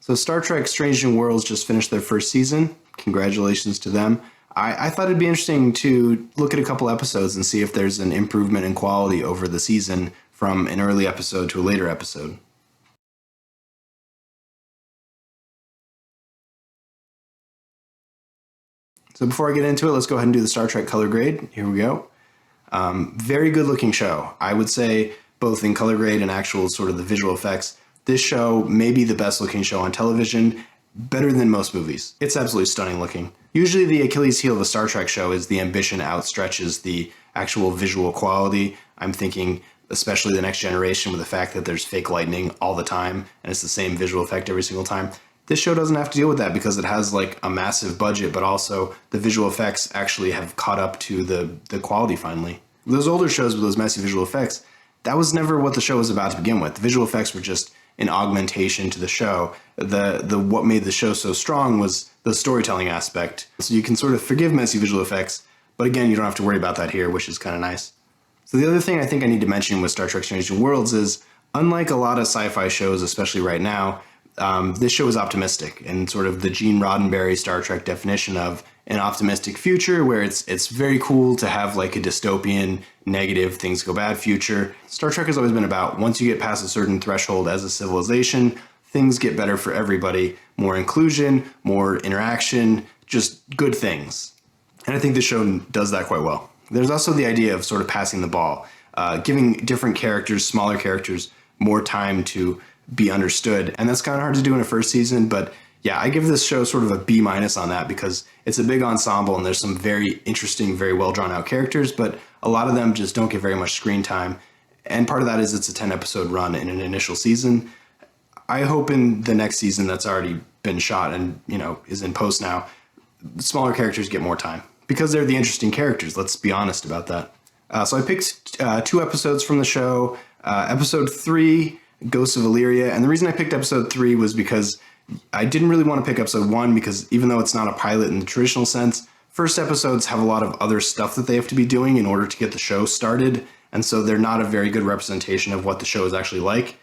So Star Trek Strange New Worlds just finished their first season. Congratulations to them. I thought it'd be interesting to look at a couple episodes and see if there's an improvement in quality over the season from an early episode to a later episode. So before I get into it, let's go ahead and do the Star Trek color grade. Here we go. Very good looking show. I would say both in color grade and actual sort of the visual effects, this show may be the best looking show on television, better than most movies. It's absolutely stunning looking. Usually the Achilles heel of a Star Trek show is the ambition outstretches the actual visual quality. I'm thinking especially The Next Generation, with the fact that there's fake lightning all the time and it's the same visual effect every single time. This show doesn't have to deal with that because it has like a massive budget, but also the visual effects actually have caught up to the quality finally. Those older shows with those messy visual effects, that was never what the show was about to begin with. The visual effects were just an augmentation to the show. The what made the show so strong was the storytelling aspect. So you can sort of forgive messy visual effects, but again, you don't have to worry about that here, which is kind of nice. So the other thing I think I need to mention with Star Trek Strange New Worlds is, unlike a lot of sci-fi shows, especially right now, this show is optimistic in sort of the Gene Roddenberry Star Trek definition of an optimistic future, where it's very cool to have like a dystopian, negative, things go bad future. Star Trek has always been about, once you get past a certain threshold as a civilization, things get better for everybody. More inclusion, more interaction, just good things. And I think this show does that quite well. There's also the idea of sort of passing the ball, giving different characters, smaller characters, more time to be understood. And that's kind of hard to do in a first season, but yeah, I give this show sort of a B- on that because it's a big ensemble and there's some very interesting, very well drawn out characters, but a lot of them just don't get very much screen time. And part of that is it's a 10 episode run in an initial season. I hope in the next season that's already been shot and, is in post now, smaller characters get more time because they're the interesting characters. Let's be honest about that. So I picked 2 episodes from the show. Episode 3, Ghosts of Illyria. And the reason I picked episode 3 was because I didn't really want to pick episode 1 because even though it's not a pilot in the traditional sense, first episodes have a lot of other stuff that they have to be doing in order to get the show started. And so they're not a very good representation of what the show is actually like.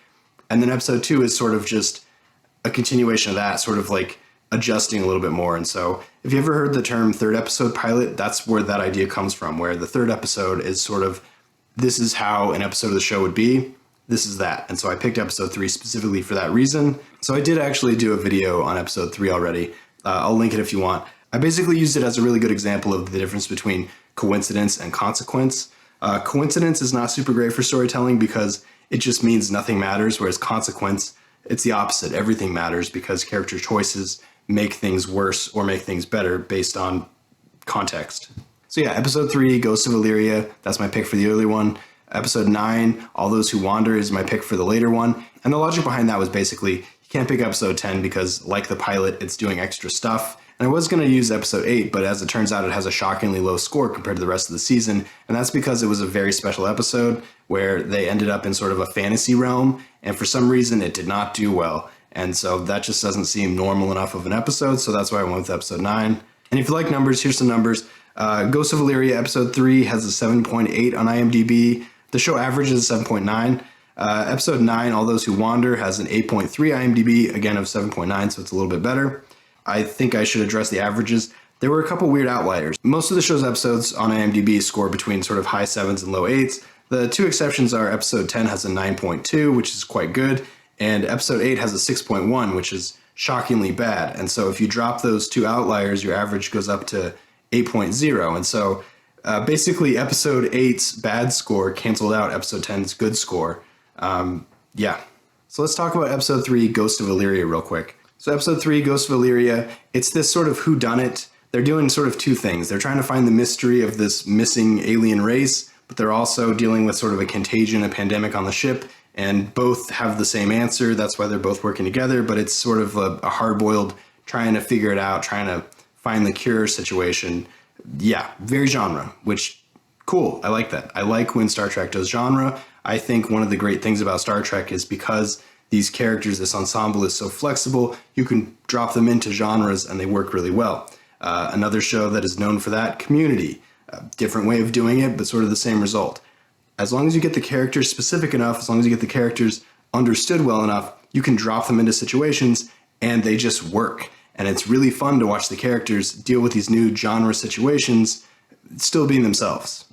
And then episode 2 is sort of just a continuation of that, sort of like adjusting a little bit more. And so if you ever heard the term third episode pilot, that's where that idea comes from, where the third episode is sort of, this is how an episode of the show would be. This is that. And so I picked episode 3 specifically for that reason. So I did actually do a video on episode 3 already. I'll link it if you want. I basically used it as a really good example of the difference between coincidence and consequence. Coincidence is not super great for storytelling because it just means nothing matters, whereas consequence, it's the opposite. Everything matters because character choices make things worse or make things better based on context. So yeah, episode 3, Ghosts of Illyria, that's my pick for the early one. Episode 9, All Those Who Wander, is my pick for the later one. And the logic behind that was basically, you can't pick episode 10 because, like the pilot, it's doing extra stuff. And I was going to use episode 8, but as it turns out, it has a shockingly low score compared to the rest of the season. And that's because it was a very special episode where they ended up in sort of a fantasy realm. And for some reason, it did not do well. And so that just doesn't seem normal enough of an episode. So that's why I went with episode 9. And if you like numbers, here's some numbers. Ghosts of Illyria, episode 3 has a 7.8 on IMDb. The show averages 7.9. Episode 9, All Those Who Wander, has an 8.3 IMDb, again of 7.9, so it's a little bit better. I think I should address the averages. There were a couple weird outliers. Most of the show's episodes on IMDb score between sort of high 7s and low 8s. The 2 exceptions are episode 10 has a 9.2, which is quite good, and episode 8 has a 6.1, which is shockingly bad. And so if you drop those 2 outliers, your average goes up to 8.0. And so basically, episode 8's bad score canceled out episode 10's good score. Yeah. So let's talk about episode 3, Ghost of Illyria, real quick. So episode 3, Ghost of Illyria, it's this sort of whodunit. They're doing sort of 2 things. They're trying to find the mystery of this missing alien race, but they're also dealing with sort of a contagion, a pandemic on the ship, and both have the same answer. That's why they're both working together, but it's sort of a hard-boiled, trying to figure it out, trying to find the cure situation. Yeah, very genre, which, cool, I like that. I like when Star Trek does genre. I think one of the great things about Star Trek is because these characters, this ensemble is so flexible, you can drop them into genres and they work really well. Another show that is known for that, Community. Different way of doing it, but sort of the same result. As long as you get the characters specific enough, as long as you get the characters understood well enough, you can drop them into situations and they just work. And it's really fun to watch the characters deal with these new genre situations, still being themselves.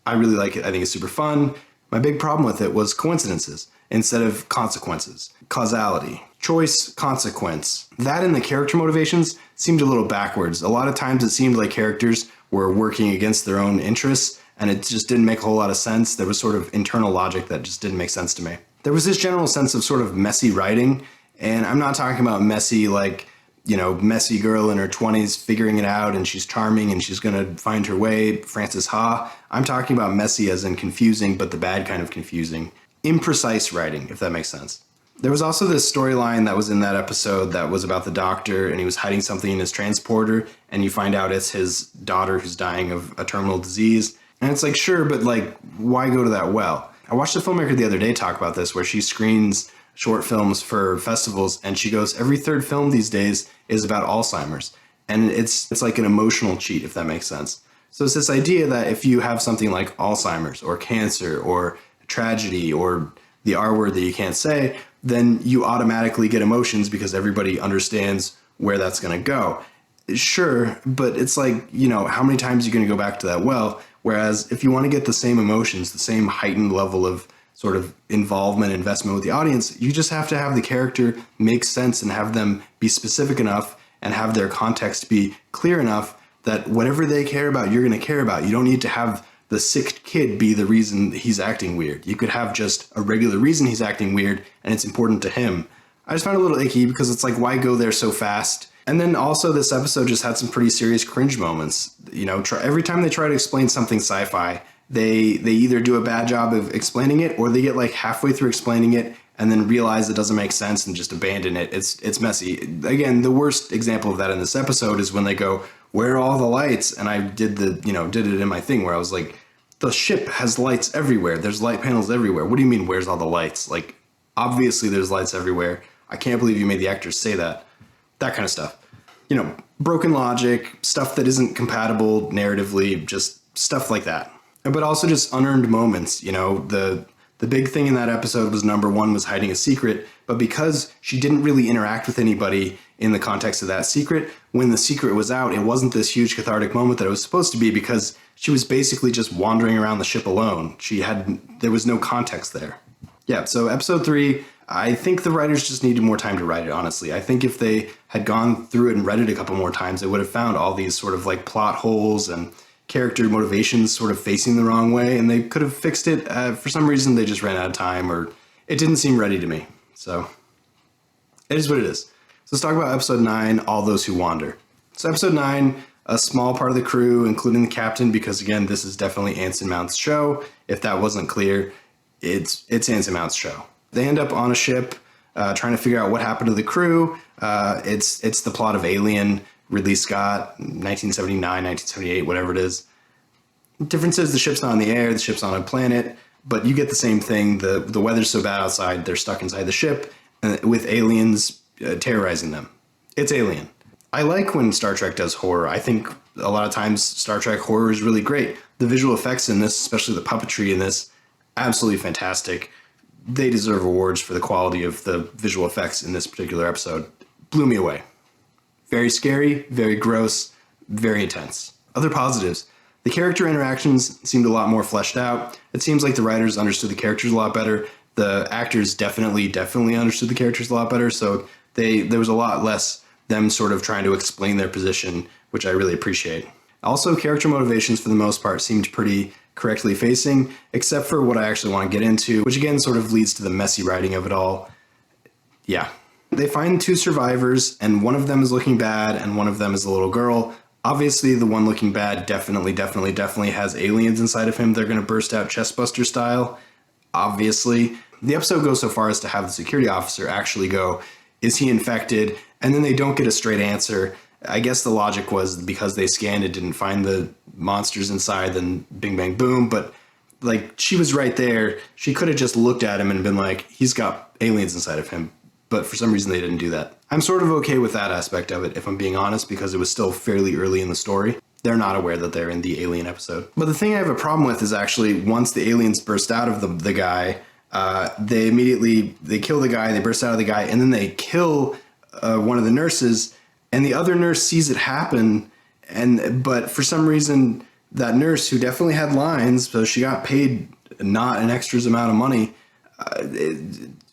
I really like it. I think it's super fun. My big problem with it was coincidences instead of consequences. Causality. Choice, consequence. That and the character motivations seemed a little backwards. A lot of times it seemed like characters were working against their own interests, and it just didn't make a whole lot of sense. There was sort of internal logic that just didn't make sense to me. There was this general sense of sort of messy writing, and I'm not talking about messy like, you know, messy girl in her 20s figuring it out and she's charming and she's going to find her way, Frances Ha. I'm talking about messy as in confusing, but the bad kind of confusing. Imprecise writing, if that makes sense. There was also this storyline that was in that episode that was about the doctor, and he was hiding something in his transporter, and you find out it's his daughter who's dying of a terminal disease. And it's like, sure, but like, why go to that well? I watched a filmmaker the other day talk about this, where she screens short films for festivals, and she goes, every third film these days is about Alzheimer's. And it's like an emotional cheat, if that makes sense. So it's this idea that if you have something like Alzheimer's or cancer or tragedy or the R word that you can't say, then you automatically get emotions because everybody understands where that's going to go. Sure, but it's like, you know, how many times are you going to go back to that well? Whereas if you want to get the same emotions, the same heightened level of sort of involvement, investment with the audience, you just have to have the character make sense and have them be specific enough and have their context be clear enough that whatever they care about, you're going to care about. You don't need to have the sick kid be the reason he's acting weird. You could have just a regular reason he's acting weird and it's important to him. I just found it a little icky because it's like, why go there so fast? And then also this episode just had some pretty serious cringe moments. You know, every time they try to explain something sci-fi, they either do a bad job of explaining it or they get like halfway through explaining it and then realize it doesn't make sense and just abandon it. It's messy. Again, the worst example of that in this episode is when they go, where are all the lights? And I did it in my thing where I was like, the ship has lights everywhere. There's light panels everywhere. What do you mean, where's all the lights? Like, obviously there's lights everywhere. I can't believe you made the actors say that. That kind of stuff. You know, broken logic, stuff that isn't compatible narratively, just stuff like that. But also just unearned moments. You know, the big thing in that episode was number one was hiding a secret, but because she didn't really interact with anybody in the context of that secret, when the secret was out, it wasn't this huge cathartic moment that it was supposed to be because she was basically just wandering around the ship alone. There was no context there. Yeah, so episode 3, I think the writers just needed more time to write it, honestly. I think if they had gone through it and read it a couple more times, they would have found all these sort of like plot holes and character motivations sort of facing the wrong way, and they could have fixed it. For some reason, they just ran out of time, or it didn't seem ready to me. So it is what it is. So let's talk about episode 9, All Those Who Wander. So episode 9, a small part of the crew, including the captain, because again, this is definitely Anson Mount's show. If that wasn't clear, it's Anson Mount's show. They end up on a ship trying to figure out what happened to the crew. It's the plot of Alien, Ridley Scott, 1979, 1978, whatever it is. Difference is the ship's not in the air, the ship's on a planet, but you get the same thing. The weather's so bad outside, they're stuck inside the ship with aliens terrorizing them. It's Alien. I like when Star Trek does horror. I think a lot of times Star Trek horror is really great. The visual effects in this, especially the puppetry in this, absolutely fantastic. They deserve awards for the quality of the visual effects in this particular episode. Blew me away. Very scary, very gross, very intense. Other positives. The character interactions seemed a lot more fleshed out. It seems like the writers understood the characters a lot better. The actors definitely understood the characters a lot better. So there was a lot less them sort of trying to explain their position, which I really appreciate. Also, character motivations for the most part seemed pretty correctly facing, except for what I actually want to get into, which again sort of leads to the messy writing of it all. Yeah. They find 2 survivors, and one of them is looking bad, and one of them is a little girl. Obviously, the one looking bad definitely has aliens inside of him. They're going to burst out chestbuster style. Obviously. The episode goes so far as to have the security officer actually go, is he infected? And then they don't get a straight answer. I guess the logic was because they scanned it, didn't find the monsters inside, then bing, bang, boom. But like, she was right there. She could have just looked at him and been like, he's got aliens inside of him. But for some reason, they didn't do that. I'm sort of okay with that aspect of it, if I'm being honest, because it was still fairly early in the story. They're not aware that they're in the alien episode. But the thing I have a problem with is actually once the aliens burst out of the guy, they kill the guy, they burst out of the guy, and then they kill one of the nurses, and the other nurse sees it happen, but for some reason that nurse, who definitely had lines, so she got paid not an extras amount of money,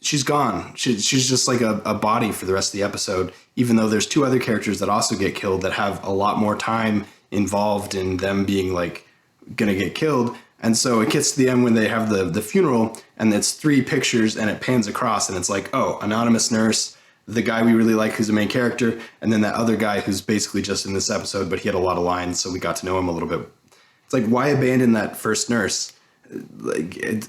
she's gone. She's just like a body for the rest of the episode, even though there's two other characters that also get killed that have a lot more time involved in them being like gonna get killed. And so it gets to the end when they have the funeral, and it's 3 pictures, and it pans across, and it's like, oh, anonymous nurse, the guy we really like who's the main character, and then that other guy who's basically just in this episode, but he had a lot of lines, so we got to know him a little bit. It's like, why abandon that first nurse? Like,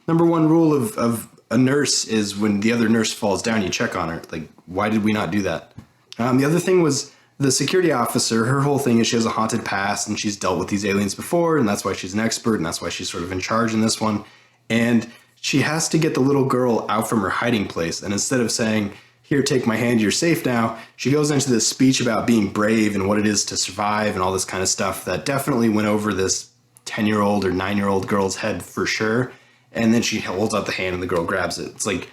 number one rule of a nurse is when the other nurse falls down, you check on her. Like, why did we not do that? The other thing was the security officer. Her whole thing is she has a haunted past, and she's dealt with these aliens before, and that's why she's an expert, and that's why she's sort of in charge in this one. And she has to get the little girl out from her hiding place. And instead of saying, here, take my hand, you're safe now, she goes into this speech about being brave and what it is to survive and all this kind of stuff that definitely went over this 10-year-old or 9-year-old girl's head for sure. And then she holds out the hand and the girl grabs it. It's like,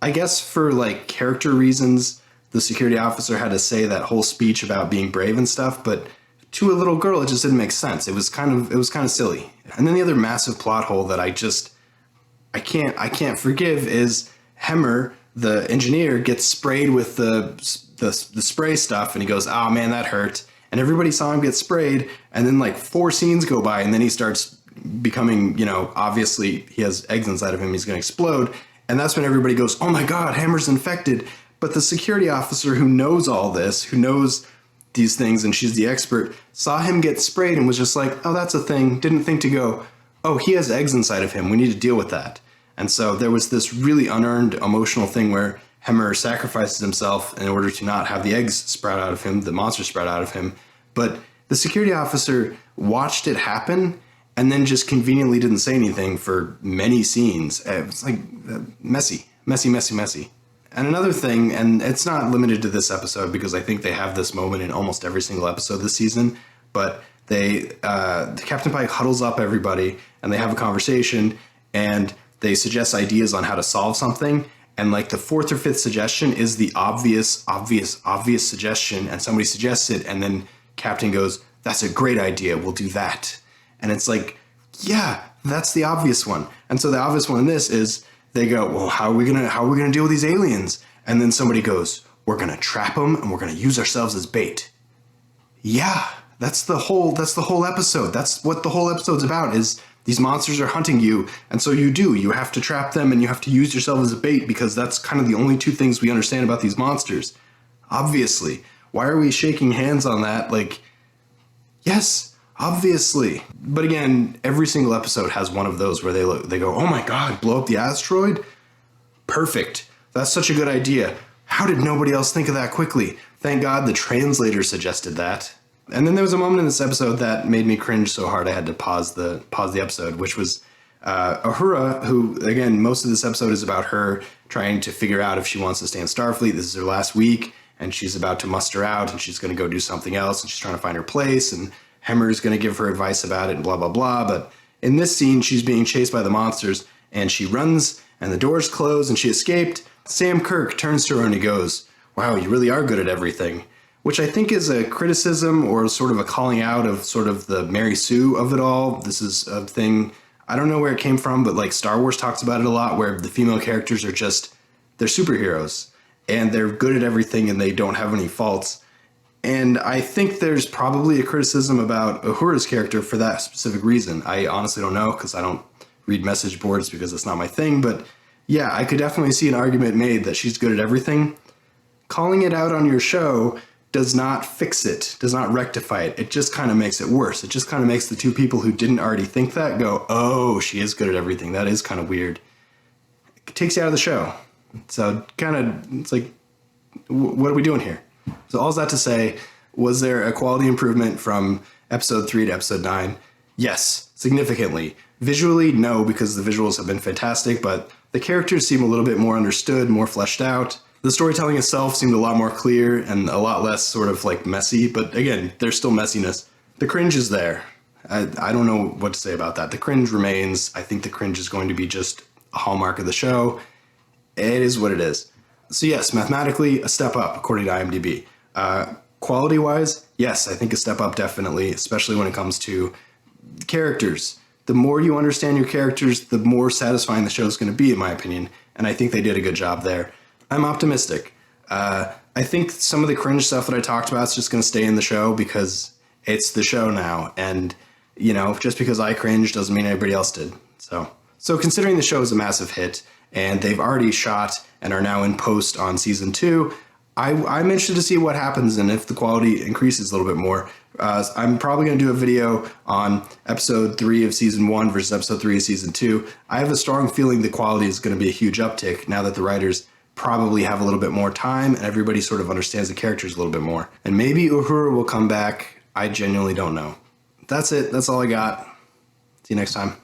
I guess for like character reasons, the security officer had to say that whole speech about being brave and stuff, but to a little girl, it just didn't make sense. It was kind of silly. And then the other massive plot hole that I can't forgive is Hemmer, the engineer, gets sprayed with the spray stuff, and he goes, oh man, that hurt. And everybody saw him get sprayed, and then like 4 scenes go by, and then he starts becoming, obviously he has eggs inside of him, he's going to explode. And that's when everybody goes, oh my God, Hammer's infected. But the security officer who knows all this, who knows these things, and she's the expert, saw him get sprayed and was just like, oh, that's a thing. Didn't think to go, oh, he has eggs inside of him. We need to deal with that. And so there was this really unearned emotional thing where Hemmer sacrifices himself in order to not have the eggs sprout out of him, the monster sprout out of him. But the security officer watched it happen and then just conveniently didn't say anything for many scenes. It's like messy. And another thing, and it's not limited to this episode because I think they have this moment in almost every single episode this season, but Captain Pike huddles up everybody and they have a conversation and they suggest ideas on how to solve something. And like the 4th or 5th suggestion is the obvious suggestion, and somebody suggests it, and then Captain goes, that's a great idea, we'll do that. And it's like, yeah, that's the obvious one. And so the obvious one in this is they go, well, how are we gonna deal with these aliens? And then somebody goes, we're gonna trap them and we're gonna use ourselves as bait. Yeah, that's the whole episode. That's what the whole episode's about, is these monsters are hunting you. And so you have to trap them and you have to use yourself as a bait, because that's kind of the only 2 things we understand about these monsters. Obviously. Why are we shaking hands on that? Like, yes, obviously. But again, every single episode has one of those where they go, oh my God, blow up the asteroid? Perfect. That's such a good idea. How did nobody else think of that quickly? Thank God the translator suggested that. And then there was a moment in this episode that made me cringe so hard I had to pause the episode, which was Uhura, who, again, most of this episode is about her trying to figure out if she wants to stay in Starfleet. This is her last week, and she's about to muster out, and she's going to go do something else, and she's trying to find her place, and Hemmer's going to give her advice about it, and blah, blah, blah. But in this scene, she's being chased by the monsters, and she runs, and the doors close, and she escaped. Sam Kirk turns to her, and he goes, wow, you really are good at everything. Which I think is a criticism or sort of a calling out of sort of the Mary Sue of it all. This is a thing, I don't know where it came from, but like Star Wars talks about it a lot, where the female characters are they're superheroes and they're good at everything and they don't have any faults. And I think there's probably a criticism about Uhura's character for that specific reason. I honestly don't know, because I don't read message boards because it's not my thing. But yeah, I could definitely see an argument made that she's good at everything. Calling it out on your show does not fix it, does not rectify it. It just kind of makes it worse. It just kind of makes the 2 people who didn't already think that go, oh, she is good at everything. That is kind of weird. It takes you out of the show. So it's like, what are we doing here? So all that to say, was there a quality improvement from episode 3 to episode 9? Yes, significantly. Visually, no, because the visuals have been fantastic, but the characters seem a little bit more understood, more fleshed out. The storytelling itself seemed a lot more clear and a lot less sort of like messy, but again, there's still messiness. The cringe is there. I don't know what to say about that. The cringe remains. I think the cringe is going to be just a hallmark of the show. It is what it is. So yes, mathematically, a step up according to IMDb. Quality-wise, yes, I think a step up definitely, especially when it comes to characters. The more you understand your characters, the more satisfying the show is going to be, in my opinion. And I think they did a good job there. I'm optimistic. I think some of the cringe stuff that I talked about is just going to stay in the show because it's the show now. And, you know, just because I cringed doesn't mean everybody else did. So considering the show is a massive hit and they've already shot and are now in post on season 2, I'm interested to see what happens and if the quality increases a little bit more. I'm probably going to do a video on episode 3 of season 1 versus episode 3 of season 2. I have a strong feeling the quality is going to be a huge uptick now that the writers probably have a little bit more time and everybody sort of understands the characters a little bit more. And maybe Uhura will come back. I genuinely don't know. That's it. That's all I got. See you next time.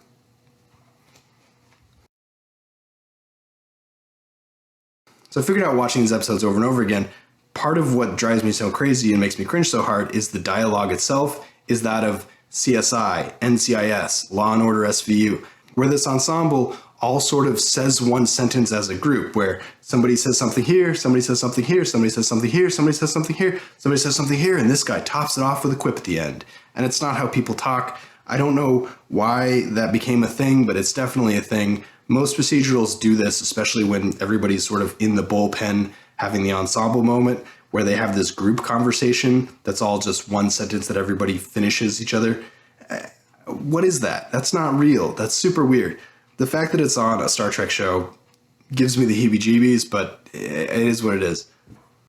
So I figured out watching these episodes over and over again, part of what drives me so crazy and makes me cringe so hard is the dialogue itself is that of CSI, NCIS, Law & Order SVU, where this ensemble all sort of says one sentence as a group, where somebody says something here, somebody says something here, somebody says something here, somebody says something here, somebody says something here, and this guy tops it off with a quip at the end. And it's not how people talk. I don't know why that became a thing, but it's definitely a thing. Most procedurals do this, especially when everybody's sort of in the bullpen having the ensemble moment where they have this group conversation that's all just one sentence that everybody finishes each other. What is that? That's not real. That's super weird. The fact that it's on a Star Trek show gives me the heebie-jeebies, but it is what it is.